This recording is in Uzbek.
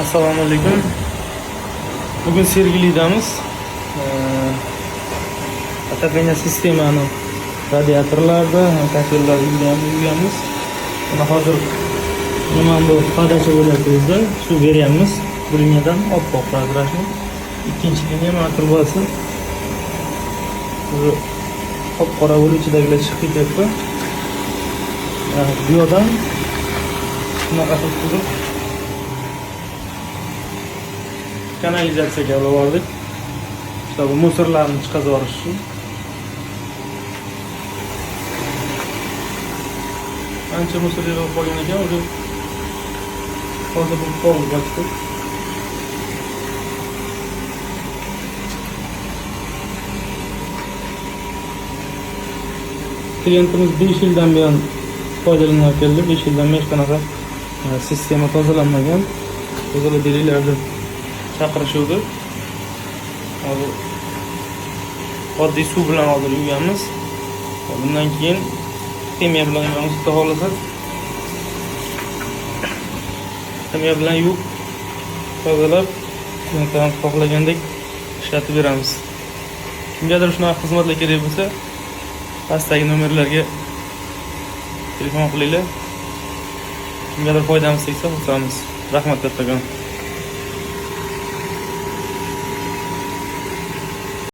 Assalomu alaykum. Bugun Sergelidamiz. Отопление sistemani radiatorlarda, kotellarni yuvamiz. Mana hozir nima bu podacha bo'lyapti bizda. Suv beryapmiz. Bulinyadan oppoq prozrachni. Ikkinchidan ham turbasi. Qop-qora bo'lib ichidagilar chiqib ketyapti. Bu yoqdan shunaqa qilib turib kanalizatsiyaga olib bordik. Bu musorlarni chiqarib yuborish uchun. Ancha musor yig'ib qolgan ekan, o'zi hozir bu qolib qoldi. Klientimiz 5 yildan buyon foydalanib keldi. 5 yildan hech qanaqa sistema tozalanmagan. Tozalagichlarni chaqirishuvdi. Hozir oddiy suv bilan hozir yuvamiz. Bundan keyin ximiya bilan yuvamiz, xudo xolasa. Ximiya bilan yuvib, tozalab, xohlagandek ishlatib beramiz. Kimgadir shunaqa xizmatlar kerak bo'lsa, pastdagi nomerlarga telefon qilinglar. Kimgadir foydamiz tegsa, xursandmiz. Rahmat kattakon.